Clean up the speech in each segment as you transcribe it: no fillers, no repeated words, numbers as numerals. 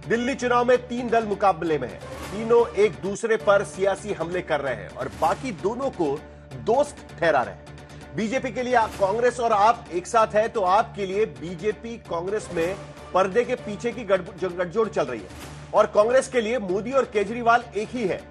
दिल्ली चुनाव में 3 दल मुकाबले में हैं। तीनों एक दूसरे पर सियासी हमले कर रहे हैं और बाकी दोनों को दोस्त ठहरा रहे हैं। बीजेपी के लिए कांग्रेस और आप एक साथ है, तो आपके लिए बीजेपी कांग्रेस में पर्दे के पीछे की गठजोड़ चल रही है और कांग्रेस के लिए मोदी और केजरीवाल एक ही है।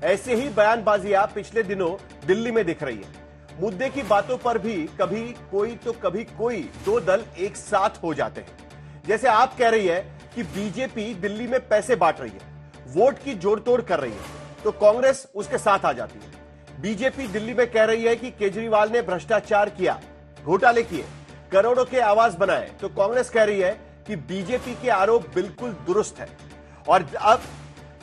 ऐसे ही बयानबाजियां पिछले दिनों दिल्ली में दिख रही है। मुद्दे की बातों पर भी कभी कोई तो कभी कोई दो दल एक साथ हो जाते हैं। जैसे आप कह रही है कि बीजेपी दिल्ली में पैसे बांट रही है, वोट की जोड़तोड़ कर रही है, तो कांग्रेस उसके साथ आ जाती है। बीजेपी दिल्ली में कह रही है कि केजरीवाल ने भ्रष्टाचार किया, घोटाले किए, करोड़ों के आवास बनाए, तो कांग्रेस कह रही है कि बीजेपी के आरोप बिल्कुल दुरुस्त है। और अब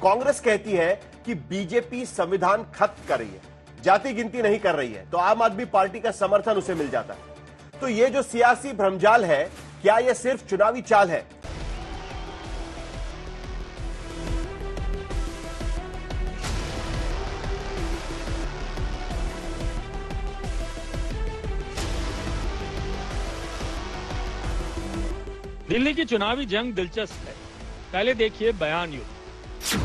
कांग्रेस कहती है कि बीजेपी संविधान खत्म कर रही है, जाति गिनती नहीं कर रही है, तो आम आदमी पार्टी का समर्थन उसे मिल जाता है। तो ये जो सियासी भ्रमजाल है, क्या यह सिर्फ चुनावी चाल है? दिल्ली की चुनावी जंग दिलचस्प है। पहले देखिए बयान युद्ध।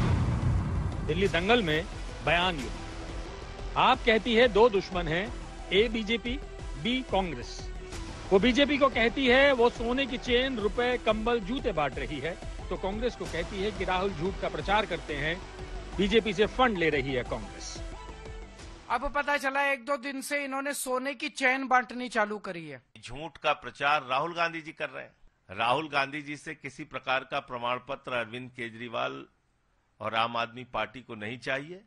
दिल्ली दंगल में बयान युद्ध। आप कहती है दो दुश्मन हैं, ए बीजेपी, बी कांग्रेस। वो बीजेपी को कहती है वो सोने की चेन, रुपए, कंबल, जूते बांट रही है, तो कांग्रेस को कहती है कि राहुल झूठ का प्रचार करते हैं, बीजेपी से फंड ले रही है कांग्रेस। अब पता चला 1-2 दिन से इन्होंने सोने की चेन बांटनी चालू करी है। झूठ का प्रचार राहुल गांधी जी कर रहे हैं। राहुल गांधी जी से किसी प्रकार का प्रमाण पत्र अरविंद केजरीवाल और आम आदमी पार्टी को नहीं चाहिए।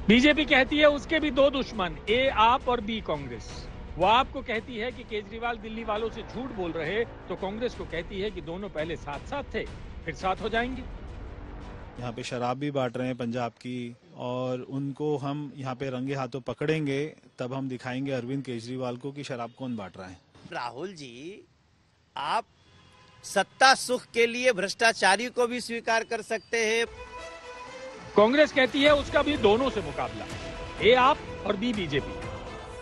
बीजेपी कहती है उसके भी दो दुश्मन, ए आप और बी कांग्रेस। वो आपको कहती है कि केजरीवाल दिल्ली वालों से झूठ बोल रहे, तो कांग्रेस को कहती है कि दोनों पहले साथ साथ थे, फिर साथ हो जाएंगे। यहाँ पे शराब भी बांट रहे हैं पंजाब की, और उनको हम यहाँ पे रंगे हाथों पकड़ेंगे, तब हम दिखाएंगे अरविंद केजरीवाल को कि शराब कौन बांट रहा है। राहुल जी, आप सत्ता सुख के लिए भ्रष्टाचारी को भी स्वीकार कर सकते हैं। कांग्रेस कहती है उसका भी दोनों से मुकाबला, ए आप और बी बीजेपी।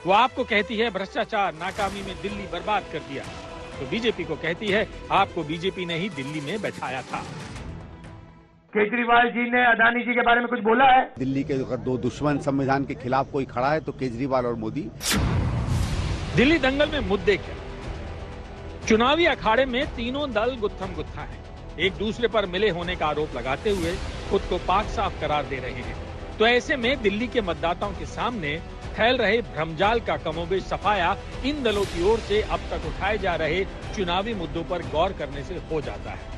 वो आपको कहती है भ्रष्टाचार, नाकामी में दिल्ली बर्बाद कर दिया, तो बीजेपी को कहती है आपको बीजेपी ने ही दिल्ली में बैठाया था। केजरीवाल जी ने अडानी जी के बारे में कुछ बोला है? दिल्ली के अगर दो दुश्मन संविधान के खिलाफ कोई खड़ा है तो केजरीवाल और मोदी। दिल्ली दंगल में मुद्दे क्या? चुनावी अखाड़े में तीनों दल गुत्थम गुत्था हैं। एक दूसरे पर मिले होने का आरोप लगाते हुए खुद को पाक साफ करार दे रहे हैं। तो ऐसे में दिल्ली के मतदाताओं के सामने फैल रहे भ्रमजाल का कमोबेश सफाया इन दलों की ओर से अब तक उठाए जा रहे चुनावी मुद्दों पर गौर करने से हो जाता है।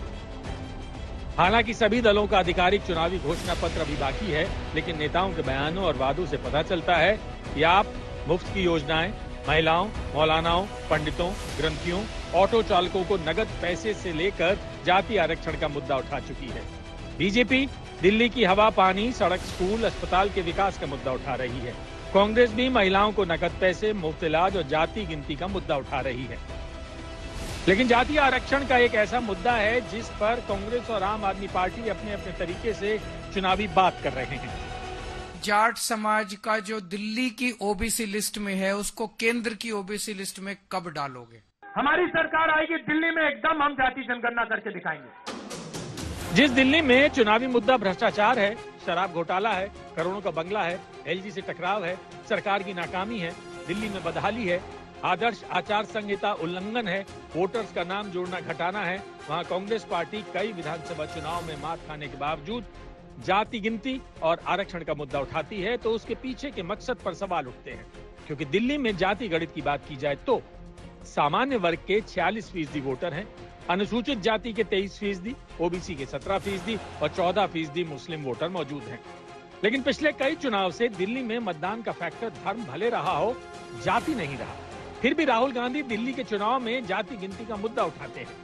हालांकि सभी दलों का आधिकारिक चुनावी घोषणा पत्र अभी बाकी है, लेकिन नेताओं के बयानों और वादों से पता चलता है कि आप मुफ्त की योजनाएं, महिलाओं, मौलानाओं, पंडितों, ग्रंथियों, ऑटो चालकों को नगद पैसे से लेकर जाति आरक्षण का मुद्दा उठा चुकी है। बीजेपी दिल्ली की हवा, पानी, सड़क, स्कूल, अस्पताल के विकास का मुद्दा उठा रही है। कांग्रेस भी महिलाओं को नगद पैसे, मुफ्त इलाज और जाति गिनती का मुद्दा उठा रही है। लेकिन जाति आरक्षण का एक ऐसा मुद्दा है जिस पर कांग्रेस और आम आदमी पार्टी अपने अपने तरीके से चुनावी बात कर रहे हैं। जाट समाज का जो दिल्ली की ओबीसी लिस्ट में है, उसको केंद्र की ओबीसी लिस्ट में कब डालोगे? हमारी सरकार आएगी दिल्ली में, एकदम हम जाति जनगणना करके दिखाएंगे। जिस दिल्ली में चुनावी मुद्दा भ्रष्टाचार है, शराब घोटाला है, करोड़ों का बंगला है, एलजी से टकराव है, सरकार की नाकामी है, दिल्ली में बदहाली है, आदर्श आचार संहिता उल्लंघन है, वोटर्स का नाम जोड़ना घटाना है, वहां कांग्रेस पार्टी कई विधानसभा चुनाव में मात खाने के बावजूद जाति गिनती और आरक्षण का मुद्दा उठाती है, तो उसके पीछे के मकसद पर सवाल उठते हैं। क्योंकि दिल्ली में जाति गणित की बात की जाए तो सामान्य वर्ग के 46% वोटर हैं, अनुसूचित जाति के 23%, ओबीसी के 17% और 14% मुस्लिम वोटर मौजूद हैं। लेकिन पिछले कई चुनाव से दिल्ली में मतदान का फैक्टर धर्म भले रहा हो, जाति नहीं रहा। फिर भी राहुल गांधी दिल्ली के चुनाव में जाति गिनती का मुद्दा उठाते हैं।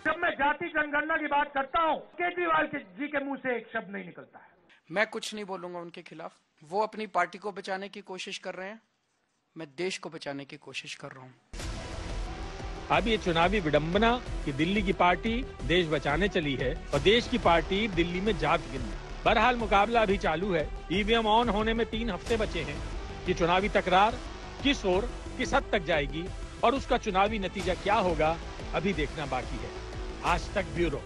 जब मैं जाति जनगणना की बात करता हूं, केजरीवाल जी के मुंह से एक शब्द नहीं निकलता है। मैं कुछ नहीं बोलूंगा उनके खिलाफ। वो अपनी पार्टी को बचाने की कोशिश कर रहे हैं, मैं देश को बचाने की कोशिश कर रहा हूं। अब ये चुनावी विडंबना कि दिल्ली की पार्टी देश बचाने चली है और देश की पार्टी दिल्ली में जात गिनने। बहरहाल मुकाबला अभी चालू है। ईवीएम ऑन होने में 3 हफ्ते बचे हैं। ये चुनावी तकरार किस ओर किस हद तक जाएगी और उसका चुनावी नतीजा क्या होगा, अभी देखना बाकी है। आज तक ब्यूरो।